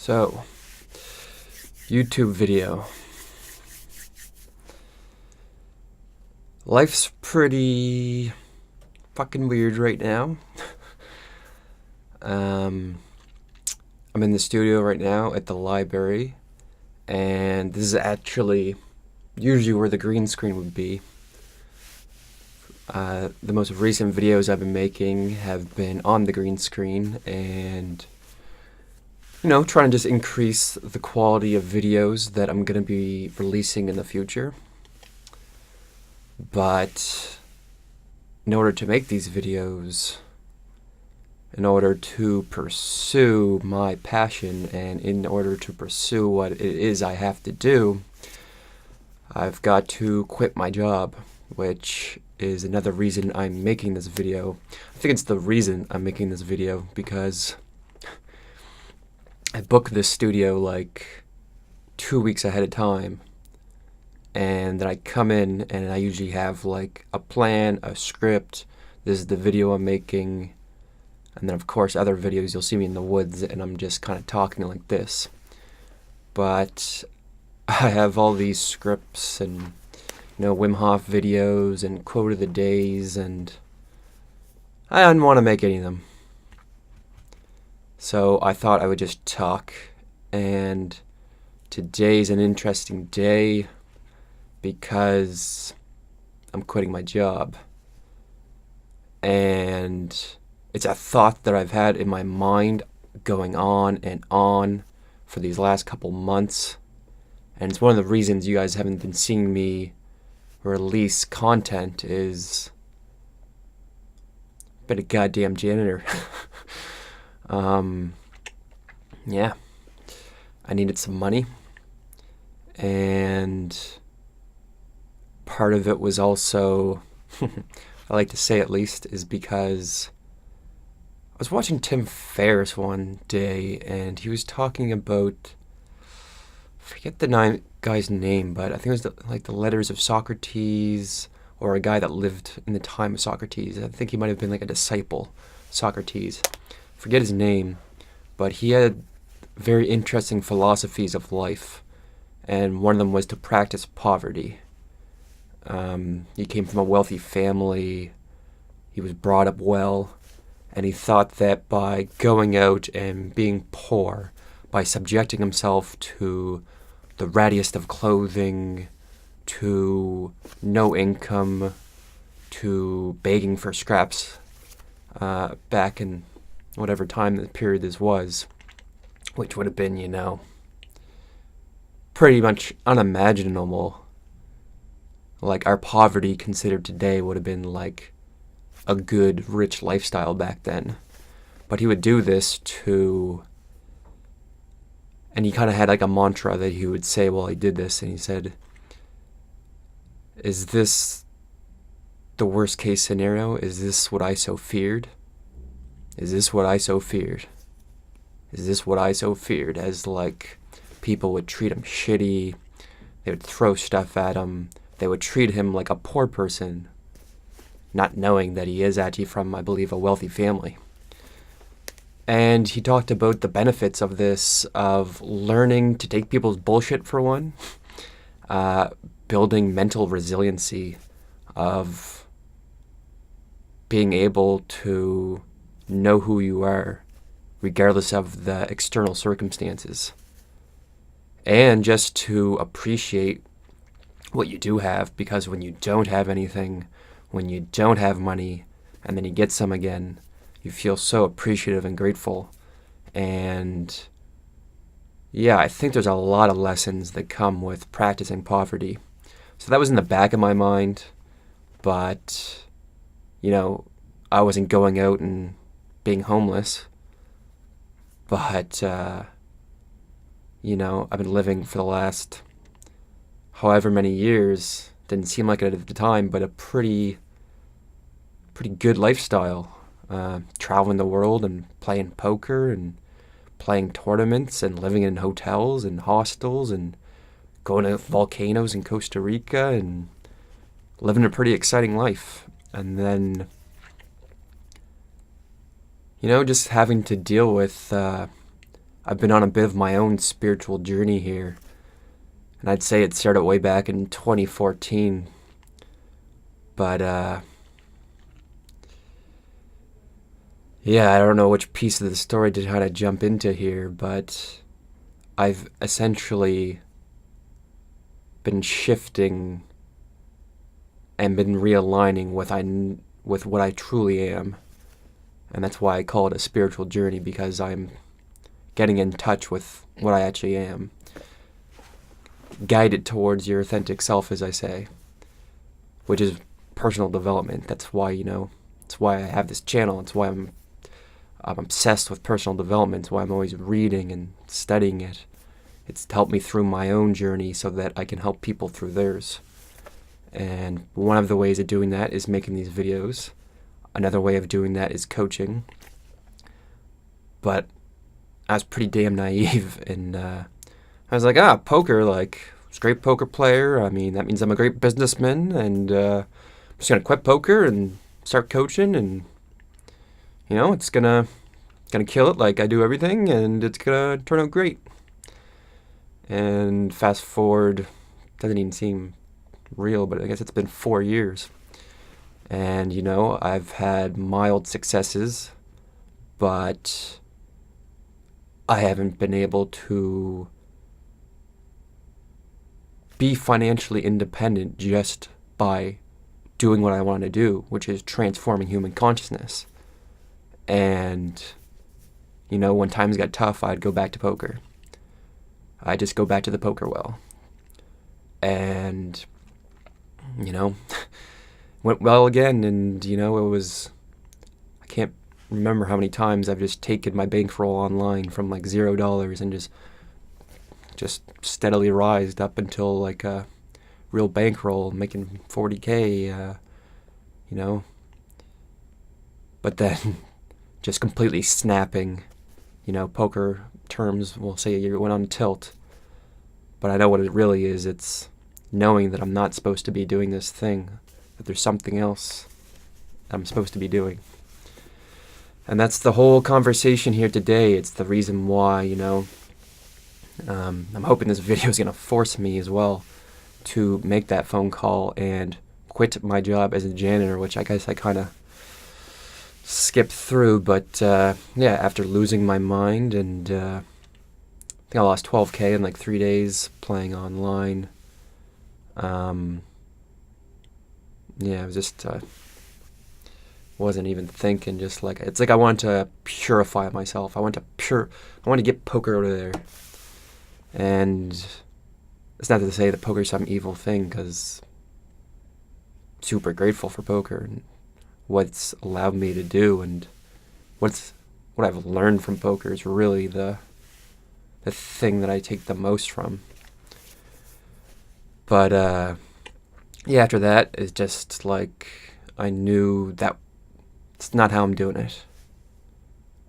So, YouTube video. Life's pretty fucking weird right now. I'm in the studio right now at the library, and this is actually usually where the green screen would be. The most recent videos I've been making have been on the green screen, and trying to just increase the quality of videos that I'm going to be releasing in the future. But in order to make these videos, in order to pursue my passion, and in order to pursue what it is I have to do, I've got to quit my job, which is another reason I'm making this video. I think it's the reason I'm making this video because I booked this studio like 2 weeks ahead of time, and then I come in and I usually have like a plan, a script. This is the video I'm making, and then of course other videos you'll see me in the woods and I'm just kind of talking like this. But I have all these scripts and Wim Hof videos and quote of the days, and I didn't want to make any of them. So I thought I would just talk, and today's an interesting day because I'm quitting my job. And it's a thought that I've had in my mind going on and on for these last couple months. And it's one of the reasons you guys haven't been seeing me release content is I've been a goddamn janitor. Yeah, I needed some money, and part of it was also, I like to say at least, is because I was watching Tim Ferriss one day, and he was talking about, I forget the guy's name, but I think it was the letters of Socrates, or a guy that lived in the time of Socrates. I think he might have been like a disciple, Socrates. Forget his name, but he had very interesting philosophies of life, and one of them was to practice poverty. He came from a wealthy family, he was brought up well, and he thought that by going out and being poor, by subjecting himself to the rattiest of clothing, to no income, to begging for scraps, back in whatever time the period this was, which would have been, pretty much unimaginable. Like, our poverty considered today would have been like a good, rich lifestyle back then. But he would do this and he kind of had like a mantra that he would say while he did this, and he said, "Is this the worst case scenario? Is this what I so feared? Is this what I so feared? Is this what I so feared?" As like people would treat him shitty, they would throw stuff at him, they would treat him like a poor person, not knowing that he is actually from, I believe, a wealthy family. And he talked about the benefits of this, of learning to take people's bullshit for one, building mental resiliency, of being able to know who you are regardless of the external circumstances, and just to appreciate what you do have, because when you don't have anything, when you don't have money, and then you get some again, you feel so appreciative and grateful. And yeah, I think there's a lot of lessons that come with practicing poverty. So that was in the back of my mind, but I wasn't going out and being homeless. But I've been living for the last however many years, didn't seem like it at the time, but a pretty good lifestyle. Traveling the world and playing poker and playing tournaments and living in hotels and hostels and going to volcanoes in Costa Rica and living a pretty exciting life. And then just having to deal with a I've been on a bit of my own spiritual journey here. And I'd say it started way back in 2014. But, yeah, I don't know which piece of the story to try to jump into here, but I've essentially been shifting and been realigning with what I truly am. And that's why I call it a spiritual journey, because I'm getting in touch with what I actually am. Guided towards your authentic self, as I say, which is personal development. That's why, it's why I have this channel. It's why I'm obsessed with personal development. It's why I'm always reading and studying it. It's helped me through my own journey so that I can help people through theirs. And one of the ways of doing that is making these videos. Another way of doing that is coaching. But I was pretty damn naive, and I was like, poker, like, I was a great poker player. I mean, that means I'm a great businessman, and I'm just going to quit poker and start coaching, and, it's gonna kill it like I do everything, and it's going to turn out great. And fast forward, doesn't even seem real, but I guess it's been 4 years. And, I've had mild successes, but I haven't been able to be financially independent just by doing what I want to do, which is transforming human consciousness. And, when times got tough, I'd go back to poker. I'd just go back to the poker well. And, went well again, and, it was, I can't remember how many times I've just taken my bankroll online from like $0 and just steadily rised up until like a real bankroll, making 40K, but then just completely snapping. Poker terms will say you went on tilt, but I know what it really is. It's knowing that I'm not supposed to be doing this thing, that there's something else that I'm supposed to be doing. And that's the whole conversation here today. It's the reason why, I'm hoping this video is going to force me as well to make that phone call and quit my job as a janitor, which I guess I kind of skipped through. But, after losing my mind, and I think I lost 12K in like 3 days playing online. It was just... wasn't even thinking, just like, it's like I wanted to purify myself. I want to get poker out of there. And it's not to say that poker is some evil thing, because I'm super grateful for poker and what it's allowed me to do, and what I've learned from poker is really the thing that I take the most from. But after that, it's just like I knew that it's not how I'm doing it.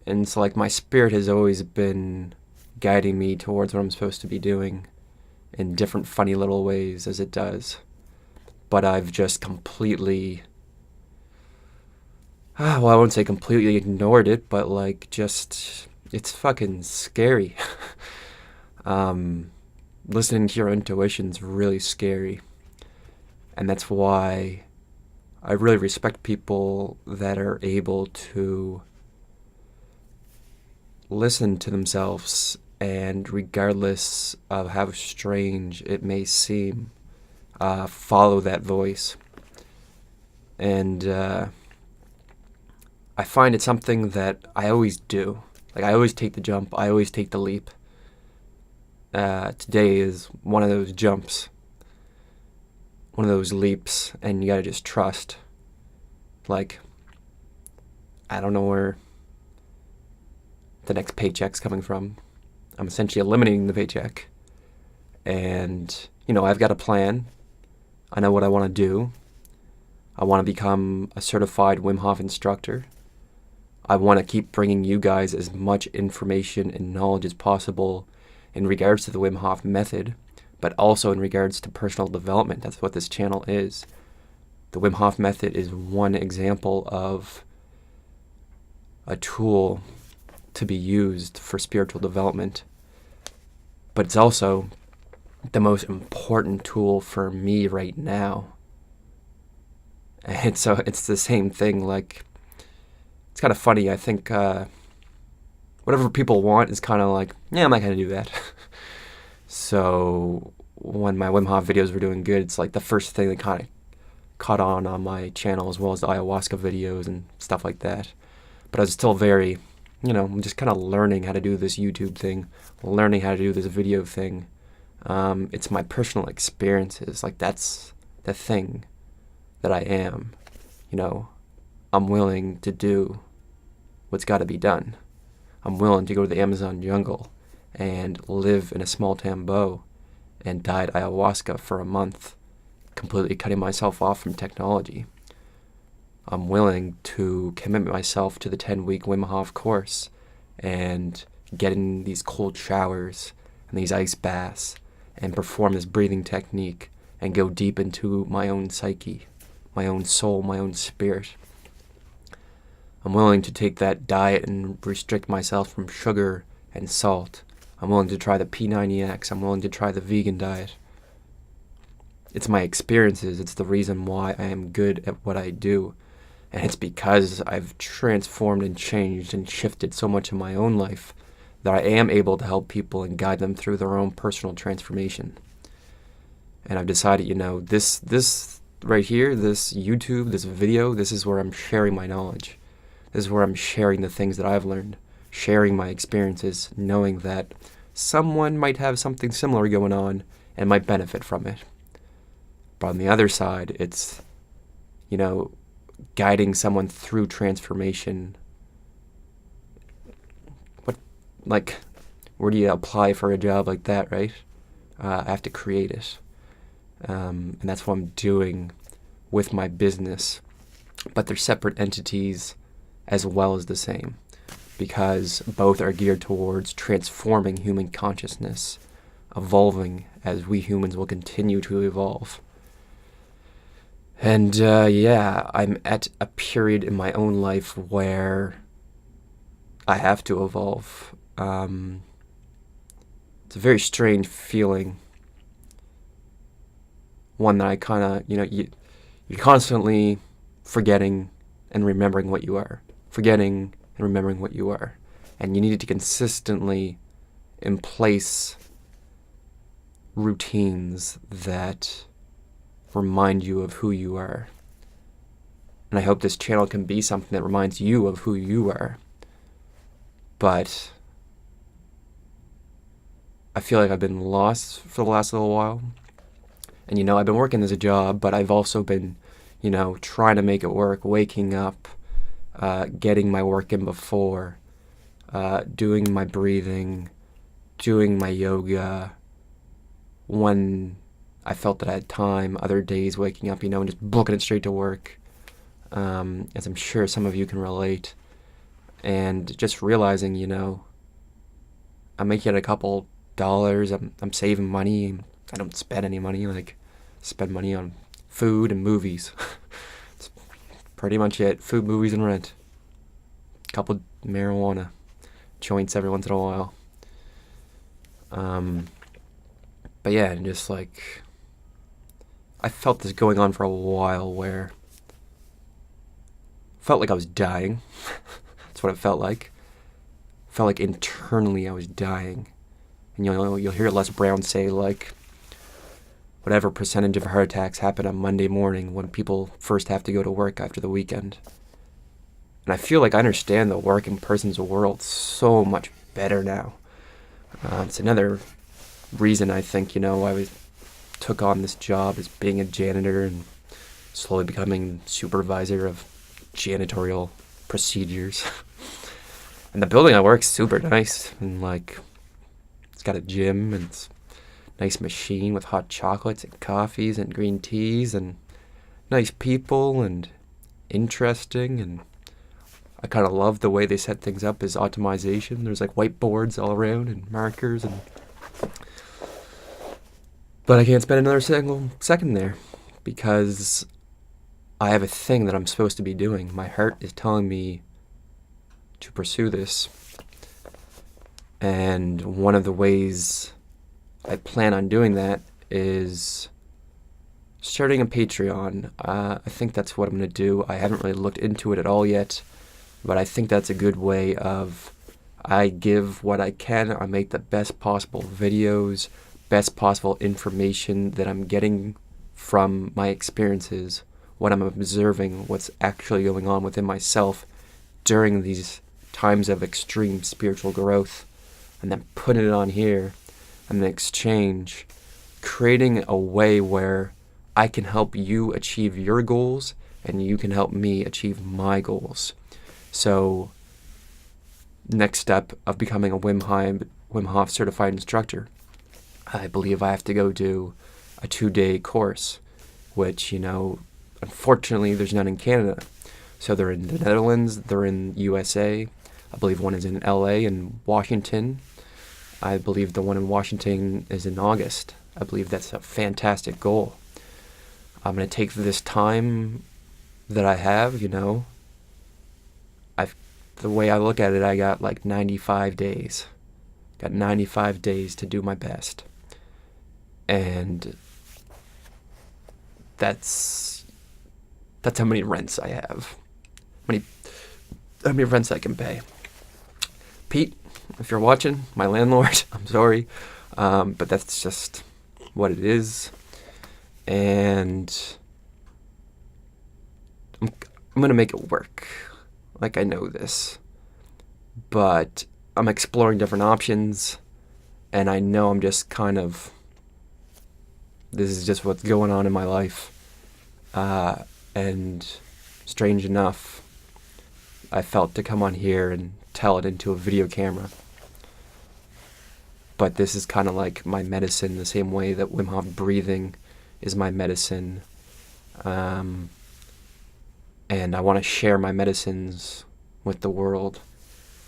And it's like my spirit has always been guiding me towards what I'm supposed to be doing in different funny little ways, as it does. But I've just completely, I won't say completely ignored it, but like just, it's fucking scary. Listening to your intuition's really scary. And that's why I really respect people that are able to listen to themselves, and regardless of how strange it may seem, follow that voice. And I find it's something that I always do. Like, I always take the jump. I always take the leap. Today is one of those jumps. One of those leaps, and you gotta just trust. Like, I don't know where the next paycheck's coming from. I'm essentially eliminating the paycheck. And, I've got a plan. I know what I want to do. I want to become a certified Wim Hof instructor. I want to keep bringing you guys as much information and knowledge as possible in regards to the Wim Hof method, but also in regards to personal development. That's what this channel is. The Wim Hof method is one example of a tool to be used for spiritual development, but it's also the most important tool for me right now. And so it's the same thing. Like, it's kind of funny. I think whatever people want is kind of like, yeah, I'm not going to do that. So when my Wim Hof videos were doing good, it's like the first thing that kind of caught on my channel, as well as the ayahuasca videos and stuff like that. But I was still very, I'm just kind of learning how to do this YouTube thing, learning how to do this video thing. It's my personal experiences. Like, that's the thing that I am. I'm willing to do what's got to be done. I'm willing to go to the Amazon jungle and live in a small tambo and diet ayahuasca for a month, completely cutting myself off from technology. I'm willing to commit myself to the 10-week Wim Hof course and get in these cold showers and these ice baths and perform this breathing technique and go deep into my own psyche, my own soul, my own spirit. I'm willing to take that diet and restrict myself from sugar and salt. I'm willing to try the P90X. I'm willing to try the vegan diet. It's my experiences. It's the reason why I am good at what I do. And it's because I've transformed and changed and shifted so much in my own life that I am able to help people and guide them through their own personal transformation. And I've decided, this right here, this YouTube, this video, this is where I'm sharing my knowledge. This is where I'm sharing the things that I've learned, sharing my experiences, knowing that someone might have something similar going on and might benefit from it. But on the other side, it's, guiding someone through transformation. Where do you apply for a job like that, right? I have to create it. And that's what I'm doing with my business. But they're separate entities as well as the same, because both are geared towards transforming human consciousness, evolving as we humans will continue to evolve. And I'm at a period in my own life where I have to evolve. It's a very strange feeling. One that I kind of, you're constantly forgetting and remembering what you are. Forgetting and remembering what you are. And you need to consistently in place routines that remind you of who you are. And I hope this channel can be something that reminds you of who you are. But I feel like I've been lost for the last little while. And I've been working as a job, but I've also been, trying to make it work, waking up, getting my work in before, doing my breathing, doing my yoga, when I felt that I had time, other days waking up, and just booking it straight to work, as I'm sure some of you can relate, and just realizing, I'm making a couple dollars, I'm saving money, I don't spend any money, spend money on food and movies. That's pretty much it. Food, movies, and rent. A couple marijuana joints every once in a while. But yeah, and just I felt this going on for a while where I felt like I was dying. That's what it felt like. Felt like internally I was dying. And you'll hear Les Brown say whatever percentage of heart attacks happen on Monday morning when people first have to go to work after the weekend. And I feel like I understand the working person's world so much better now. It's another reason I think, I took on this job as being a janitor and slowly becoming supervisor of janitorial procedures. And the building I work's super nice, and it's got a gym and it's a nice machine with hot chocolates and coffees and green teas and nice people and interesting, and I kind of love the way they set things up as optimization. There's whiteboards all around and markers, but I can't spend another single second there because I have a thing that I'm supposed to be doing. My heart is telling me to pursue this. And one of the ways I plan on doing that is starting a Patreon. I think that's what I'm going to do. I haven't really looked into it at all yet, but I think that's a good way of I give what I can. I make the best possible videos, best possible information that I'm getting from my experiences, what I'm observing, what's actually going on within myself during these times of extreme spiritual growth, and then putting it on here, and then exchange, creating a way where I can help you achieve your goals and you can help me achieve my goals. So, next step of becoming a Wim Hof certified instructor, I believe I have to go do a 2-day course, which, unfortunately there's none in Canada. So they're in the Netherlands, they're in USA. I believe one is in LA and Washington. I believe the one in Washington is in August. I believe that's a fantastic goal. I'm going to take this time that I have, the way I look at it, I got like 95 days. Got 95 days to do my best. And that's how many rents I have. How many rents I can pay. Pete, if you're watching, my landlord, I'm sorry. But that's just what it is. And I'm going to make it work. Like, I know this. But I'm exploring different options. And I know I'm just this is just what's going on in my life. And strange enough, I felt to come on here and tell it into a video camera. But this is kind of like my medicine, the same way that Wim Hof breathing is my medicine. And I want to share my medicines with the world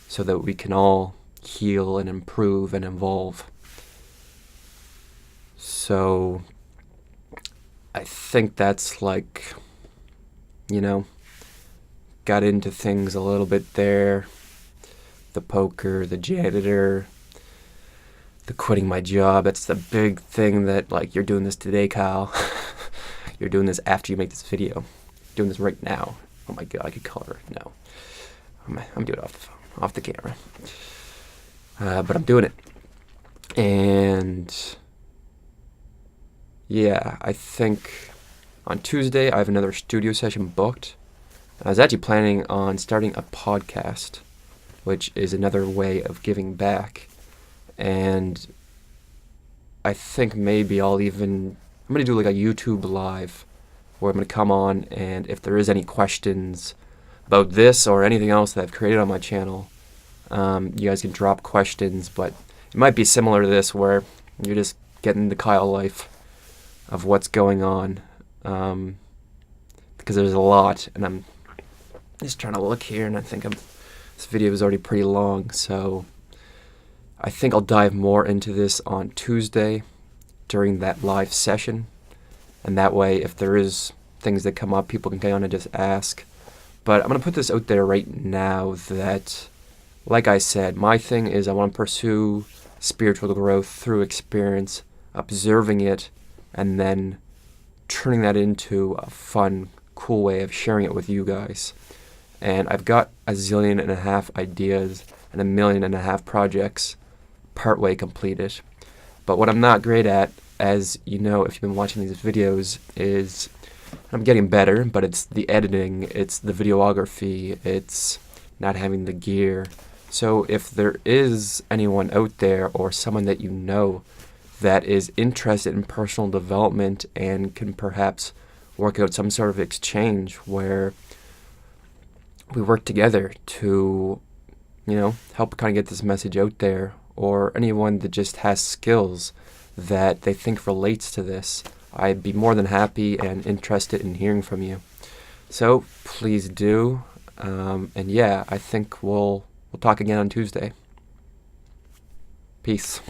so that we can all heal and improve and evolve. So I think that's like, got into things a little bit there. The poker, the janitor, the quitting my job. That's the big thing that, like, you're doing this today, Kyle. You're doing this after you make this video. You're doing this right now. Oh my God, I could color. No. I'm doing it off the phone, off the camera. But I'm doing it. And yeah, I think on Tuesday I have another studio session booked. I was actually planning on starting a podcast, which is another way of giving back. And I think maybe I'm going to do like a YouTube live where I'm going to come on, and if there is any questions about this or anything else that I've created on my channel, you guys can drop questions, but it might be similar to this where you're just getting the Kyle life of what's going on, because there's a lot, and I'm just trying to look here, and I think this video is already pretty long, so I think I'll dive more into this on Tuesday during that live session, and that way if there is things that come up, people can kind of just ask. But I'm going to put this out there right now that, like I said, my thing is I want to pursue spiritual growth through experience, observing it, and then turning that into a fun, cool way of sharing it with you guys. And I've got 1.5 zillion ideas and 1.5 million projects partway completed. But what I'm not great at, as you know if you've been watching these videos, is I'm getting better, but it's the editing, it's the videography, it's not having the gear. So if there is anyone out there or someone that you know that is interested in personal development and can perhaps work out some sort of exchange where we work together to, help kind of get this message out there, or anyone that just has skills that they think relates to this, I'd be more than happy and interested in hearing from you. So please do. And yeah, I think we'll talk again on Tuesday. Peace.